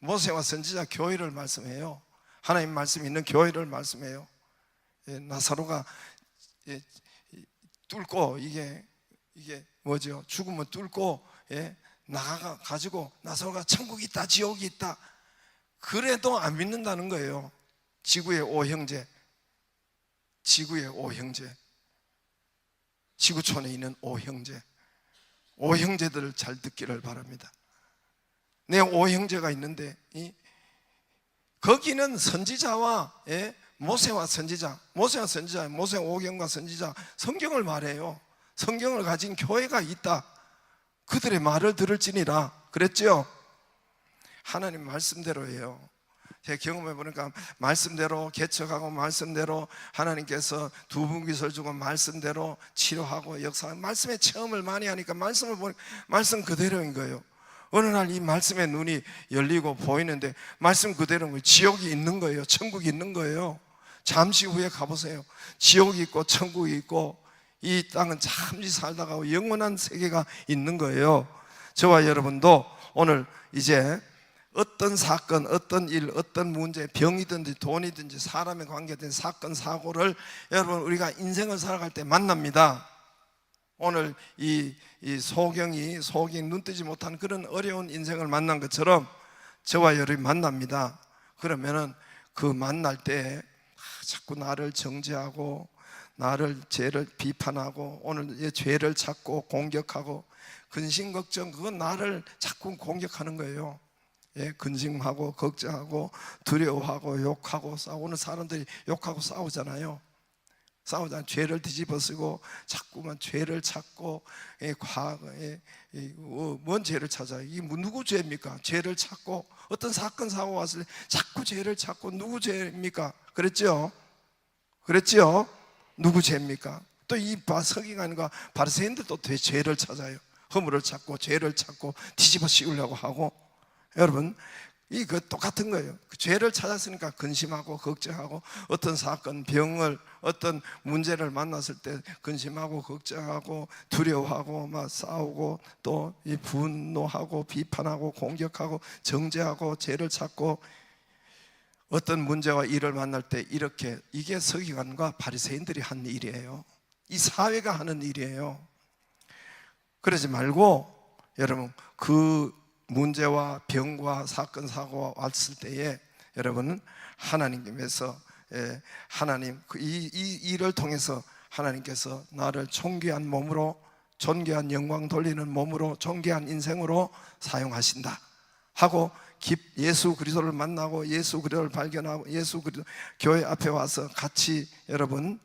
모세와 선지자 교회를 말씀해요. 하나님 말씀이 있는 교회를 말씀해요. 나사로가 뚫고 이게 뭐죠? 죽음을 뚫고 나가 가지고 나사로가 천국이 있다, 지옥이 있다. 그래도 안 믿는다는 거예요. 지구의 오형제, 지구촌에 있는 오형제들을 잘 듣기를 바랍니다. 내 오형제가 있는데 거기는 선지자와 모세와 선지자, 모세 오경과 선지자, 성경을 말해요. 성경을 가진 교회가 있다. 그들의 말을 들을지니라 그랬죠. 하나님 말씀대로예요. 제 경험해 보니까 말씀대로 개척하고 말씀대로 하나님께서 두분기설 주고 말씀대로 치료하고 역사하고 말씀의 체험을 많이 하니까 말씀을 보니까 말씀 그대로인 거예요. 어느 날 이 말씀의 눈이 열리고 보이는데 말씀 그대로 지옥이 있는 거예요. 천국이 있는 거예요. 잠시 후에 가보세요. 지옥이 있고 천국이 있고 이 땅은 잠시 살다가 영원한 세계가 있는 거예요. 저와 여러분도 오늘 이제 어떤 사건, 어떤 일, 어떤 문제, 병이든지 돈이든지 사람의 관계든 사건, 사고를 여러분 우리가 인생을 살아갈 때 만납니다. 오늘 이 소경이 눈 뜨지 못한 그런 어려운 인생을 만난 것처럼 저와 여러분이 만납니다. 그러면은 그 만날 때 자꾸 나를 정죄하고 나를 죄를 비판하고 오늘 죄를 찾고 공격하고 근심 걱정, 그건 나를 자꾸 공격하는 거예요. 근심하고 걱정하고 두려워하고 욕하고 싸우는 사람들이 욕하고 싸우잖아요. 죄를 뒤집어쓰고 자꾸만 죄를 찾고 과거에 뭔 죄를 찾아요? 이게 누구 죄입니까? 죄를 찾고 어떤 사건 사고 왔을 때 자꾸 죄를 찾고 누구 죄입니까? 그랬죠? 누구 죄입니까? 또 이 서기관과 바리새인들도 죄를 찾아요. 허물을 찾고 죄를 찾고 뒤집어 씌우려고 하고. 여러분, 이거 똑같은 거예요. 죄를 찾았으니까 근심하고 걱정하고 어떤 사건, 병을, 어떤 문제를 만났을 때 근심하고 걱정하고 두려워하고 막 싸우고 또 이 분노하고 비판하고 공격하고 정죄하고 죄를 찾고 어떤 문제와 일을 만날 때 이렇게, 이게 서기관과 바리새인들이 한 일이에요. 이 사회가 하는 일이에요. 그러지 말고 여러분 그 문제와 병과 사건 사고가 왔을 때에 여러분은 하나님께서 하나님 이 일을 통해서 하나님께서 나를 존귀한 몸으로, 존귀한 영광 돌리는 몸으로, 존귀한 인생으로 사용하신다 하고 예수 그리스도를 만나고 예수 그리스도를 발견하고 예수 그리스도 교회 앞에 와서 같이 여러분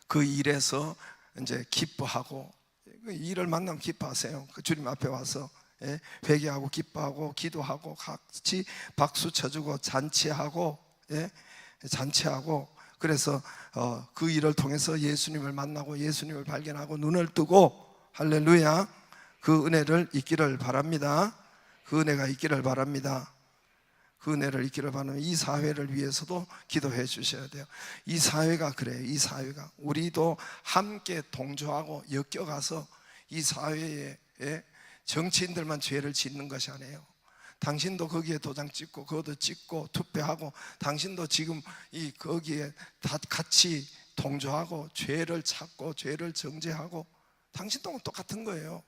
그 일에서 이제 기뻐하고, 그 일을 만나면 기뻐하세요. 그 주님 앞에 와서 회개하고 기뻐하고 기도하고 같이 박수 쳐주고 잔치하고 잔치하고, 그래서 그 일을 통해서 예수님을 만나고 예수님을 발견하고 눈을 뜨고, 할렐루야, 그 은혜를 있기를 바랍니다. 그 은혜가 있기를 바랍니다. 그 은혜를 있기를 바라면 이 사회를 위해서도 기도해 주셔야 돼요. 이 사회가 그래요. 이 사회가 우리도 함께 동조하고 엮여가서 이 사회에 정치인들만 죄를 짓는 것이 아니에요. 당신도 거기에 도장 찍고 그것도 찍고 투표하고, 당신도 지금 거기에 다 같이 동조하고 죄를 찾고 죄를 정죄하고, 당신도 똑같은 거예요.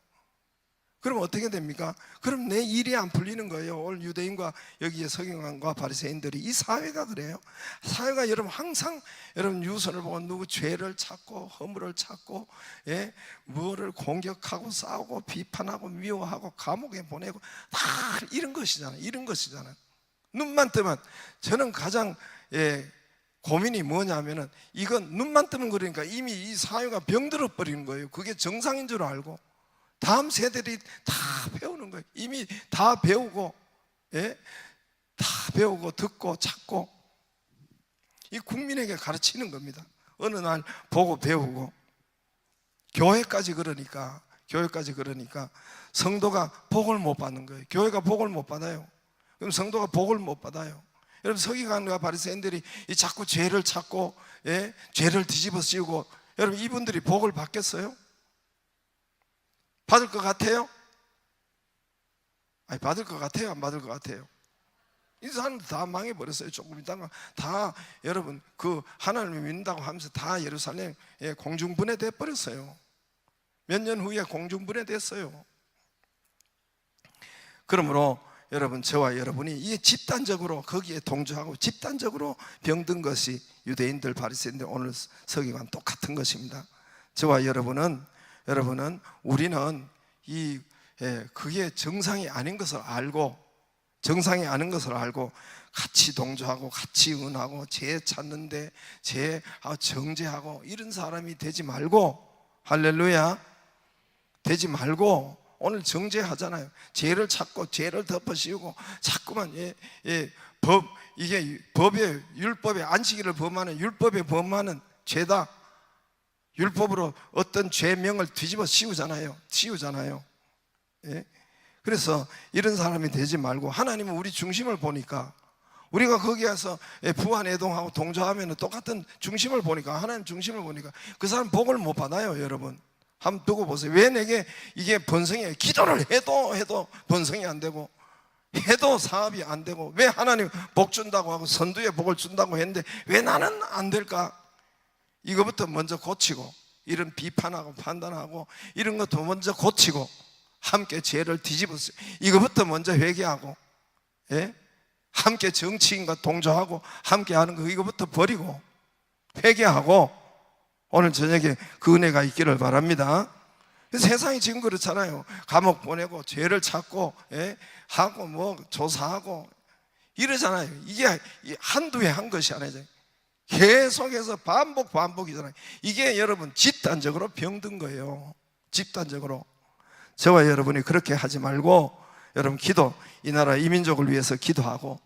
그럼 어떻게 됩니까? 그럼 내 일이 안 풀리는 거예요. 오늘 유대인과 여기에 서기관과 바리새인들이, 이 사회가 그래요. 사회가 여러분 항상 여러분 유선을 보고 누구 죄를 찾고 허물을 찾고 뭐를 공격하고 싸우고 비판하고 미워하고 감옥에 보내고 다 이런 것이잖아요. 이런 것이잖아요. 눈만 뜨면, 저는 가장 고민이 뭐냐면은, 이건 눈만 뜨면 그러니까 이미 이 사회가 병들어 버리는 거예요. 그게 정상인 줄 알고 다음 세대들이 다 배우는 거예요. 이미 다 배우고, 다 배우고 듣고 찾고, 이 국민에게 가르치는 겁니다. 어느 날 보고 배우고, 교회까지 그러니까 성도가 복을 못 받는 거예요. 교회가 복을 못 받아요. 그럼 성도가 복을 못 받아요. 여러분 서기관과 바리새인들이 자꾸 죄를 찾고 죄를 뒤집어 씌우고, 여러분 이분들이 복을 받겠어요? 받을 것 같아요? 아니, 받을 것 같아요? 안 받을 것 같아요? 이 사람들 다 망해버렸어요. 조금 있다가 다 여러분 그 하나님을 믿는다고 하면서 다 예루살렘 공중분해돼 버렸어요. 몇 년 후에 공중분해 됐어요. 그러므로 여러분, 저와 여러분이 이 집단적으로 거기에 동조하고 집단적으로 병든 것이 유대인들 바리새인들 오늘 서기관 똑같은 것입니다. 저와 우리는 그게 정상이 아닌 것을 알고 같이 동조하고 같이 은하고 죄 찾는데 죄 정죄하고 이런 사람이 되지 말고, 할렐루야, 되지 말고, 오늘 정죄하잖아요. 죄를 찾고 죄를 덮어씌우고 자꾸만 이게 법에, 율법에, 안식일을 범하는 율법에 범하는 죄다. 율법으로 어떤 죄명을 뒤집어 씌우잖아요. 그래서 이런 사람이 되지 말고, 하나님은 우리 중심을 보니까, 우리가 거기에서 부안해동하고 동조하면 똑같은 중심을 보니까, 하나님 중심을 보니까 그 사람 복을 못 받아요. 여러분 한번 두고 보세요. 왜 내게 이게 번성이에요? 기도를 해도 번성이 안 되고, 해도 사업이 안 되고, 왜 하나님 복 준다고 하고 선두에 복을 준다고 했는데 왜 나는 안 될까? 이거부터 먼저 고치고, 이런 비판하고 판단하고 이런 것도 먼저 고치고, 함께 죄를 뒤집었어요. 이거부터 먼저 회개하고, 함께 정치인과 동조하고 함께 하는 거 이거부터 버리고 회개하고, 오늘 저녁에 그 은혜가 있기를 바랍니다. 세상이 지금 그렇잖아요. 감옥 보내고 죄를 찾고 하고 뭐 조사하고 이러잖아요. 이게 한두 해 한 것이 아니죠. 계속해서 반복이잖아요. 이게 여러분 집단적으로 병든 거예요. 집단적으로. 저와 여러분이 그렇게 하지 말고, 여러분 이 나라 이 민족을 위해서 기도하고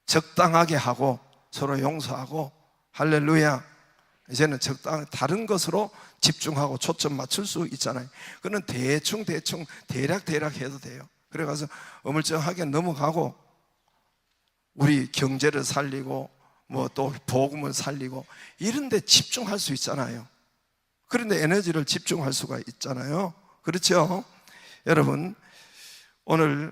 적당하게 하고 서로 용서하고, 할렐루야, 이제는 다른 것으로 집중하고 초점 맞출 수 있잖아요. 그는 대충 대략 해도 돼요. 그래가서 어물쩡하게 넘어가고, 우리 경제를 살리고 뭐 또 복음을 살리고 이런 데 집중할 수 있잖아요. 그런데 에너지를 집중할 수가 있잖아요. 그렇죠? 여러분, 오늘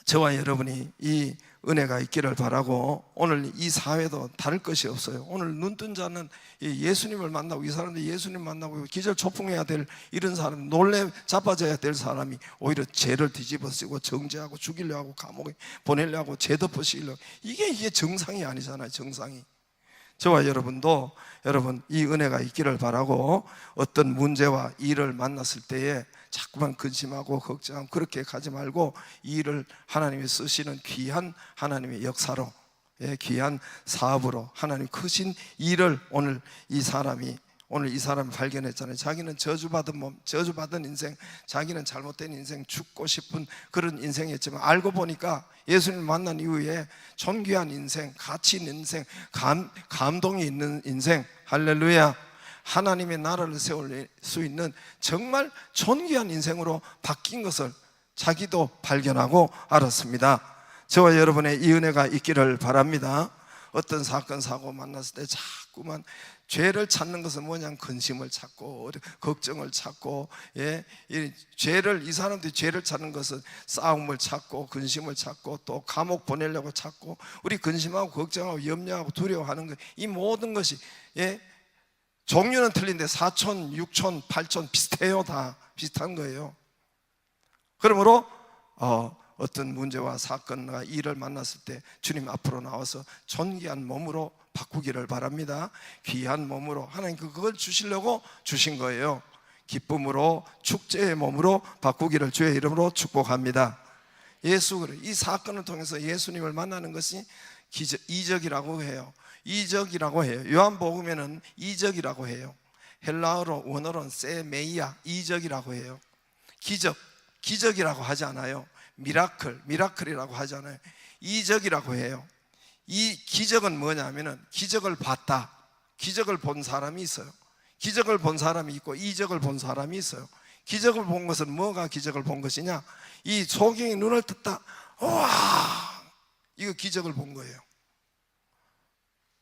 저와 여러분이 이 은혜가 있기를 바라고, 오늘 이 사회도 다를 것이 없어요. 오늘 눈뜬 자는 예수님을 만나고, 이 사람들이 예수님 만나고 기절초풍해야 될 이런 사람, 놀래 자빠져야 될 사람이 오히려 죄를 뒤집어쓰고 정죄하고 죽이려고 하고 감옥에 보내려고 하고 죄 덮으시려고, 이게 정상이 아니잖아요. 정상이. 저와 여러분도 여러분 이 은혜가 있기를 바라고, 어떤 문제와 일을 만났을 때에 자꾸만 근심하고 걱정하고 그렇게 가지 말고, 이 일을 하나님이 쓰시는 귀한 하나님의 역사로, 귀한 사업으로 하나님 크신 일을 오늘 이 사람이 발견했잖아요. 자기는 저주받은 몸, 저주받은 인생, 자기는 잘못된 인생, 죽고 싶은 그런 인생이었지만 알고 보니까 예수님을 만난 이후에 존귀한 인생, 가치 있는 인생, 감동이 있는 인생, 할렐루야, 하나님의 나라를 세울 수 있는 정말 존귀한 인생으로 바뀐 것을 자기도 발견하고 알았습니다. 저와 여러분의 이 은혜가 있기를 바랍니다. 어떤 사건 사고 만났을 때 자꾸만 죄를 찾는 것은 뭐냐, 근심을 찾고 걱정을 찾고, 이 사람들이 죄를 찾는 것은 싸움을 찾고 근심을 찾고 또 감옥 보내려고 찾고, 우리 근심하고 걱정하고 염려하고 두려워하는 것, 이 모든 것이 종류는 틀린데 4촌, 6촌, 8촌 비슷해요. 다 비슷한 거예요. 그러므로 어떤 문제와 사건과 일을 만났을 때 주님 앞으로 나와서 존귀한 몸으로 바꾸기를 바랍니다. 귀한 몸으로 하나님 그걸 주시려고 주신 거예요. 기쁨으로 축제의 몸으로 바꾸기를 주의 이름으로 축복합니다. 이 사건을 통해서 예수님을 만나는 것이 이적이라고 해요. 이적이라고 해요. 요한복음에는 이적이라고 해요. 헬라어로 원어로는 세메이아, 이적이라고 해요. 기적이라고 하지 않아요. 미라클이라고 하잖아요. 이적이라고 해요. 이 기적은 뭐냐면은 기적을 봤다, 기적을 본 사람이 있어요. 기적을 본 사람이 있고 이적을 본 사람이 있어요. 기적을 본 것은 뭐가 기적을 본 것이냐, 이 소경이 눈을 떴다, 와, 이거 기적을 본 거예요.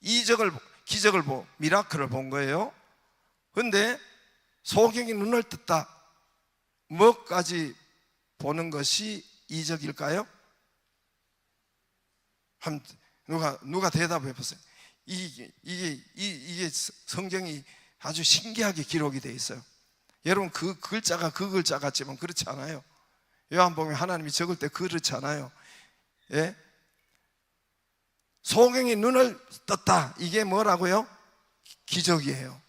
기적을 미라클을 본 거예요. 그런데 소경이 눈을 떴다, 뭐까지 보는 것이 이적일까요? 누가 대답해 보세요. 이게 성경이 아주 신기하게 기록이 되어 있어요. 여러분 그 글자 같지만 그렇지 않아요. 요한복음에 하나님이 적을 때 그렇지 않아요. 소경이 눈을 떴다, 이게 뭐라고요? 기적이에요.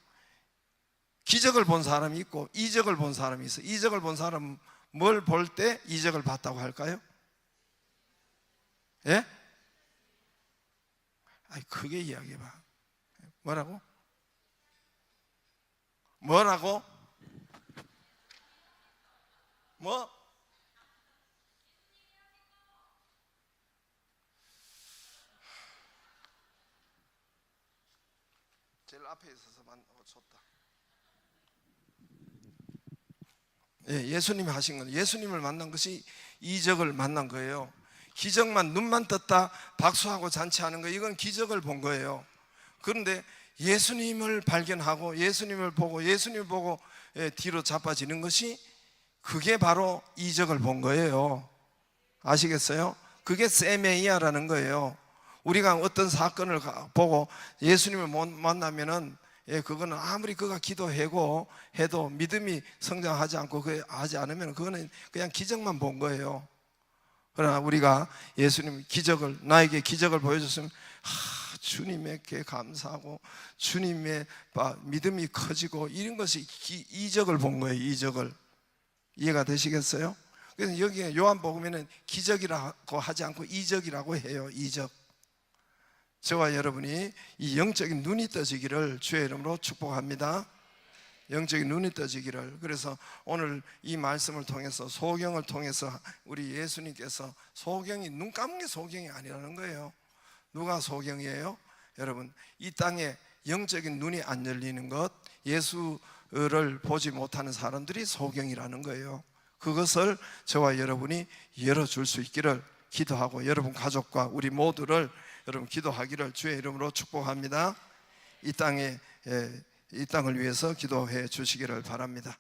기적을 본 사람이 있고 이적을 본 사람이 있어요. 이적을 본 사람은 뭘 볼 때 이적을 봤다고 할까요? 크게 이야기해봐. 뭐라고? 뭐? 제일 앞에 있어서만 좋다. 예수님이 하신 건, 예수님을 만난 것이 이적을 만난 거예요. 기적만, 눈만 떴다 박수하고 잔치하는 거, 이건 기적을 본 거예요. 그런데 예수님을 발견하고 예수님을 보고 뒤로 자빠지는 것이, 그게 바로 이적을 본 거예요. 아시겠어요? 그게 세메이아라는 거예요. 우리가 어떤 사건을 보고 예수님을 못 만나면은, 그거는 아무리 그가 기도하고 해도 믿음이 성장하지 않고 하지 않으면 그거는 그냥 기적만 본 거예요. 그러나 우리가 예수님 나에게 기적을 보여줬으면 주님에게 감사하고 주님의 믿음이 커지고, 이런 것이 이적을 본 거예요. 이적을. 이해가 되시겠어요? 그래서 여기에 요한복음에는 기적이라고 하지 않고 이적이라고 해요. 이적. 저와 여러분이 이 영적인 눈이 떠지기를 주의 이름으로 축복합니다. 영적인 눈이 떠지기를. 그래서 오늘 이 말씀을 통해서, 소경을 통해서 우리 예수님께서, 소경이 눈 감은 게 소경이 아니라는 거예요. 누가 소경이에요? 여러분, 이 땅에 영적인 눈이 안 열리는 것, 예수를 보지 못하는 사람들이 소경이라는 거예요. 그것을 저와 여러분이 열어줄 수 있기를 기도하고, 여러분 가족과 우리 모두를 여러분 기도하기를 주의 이름으로 축복합니다. 이 땅을 위해서 기도해 주시기를 바랍니다.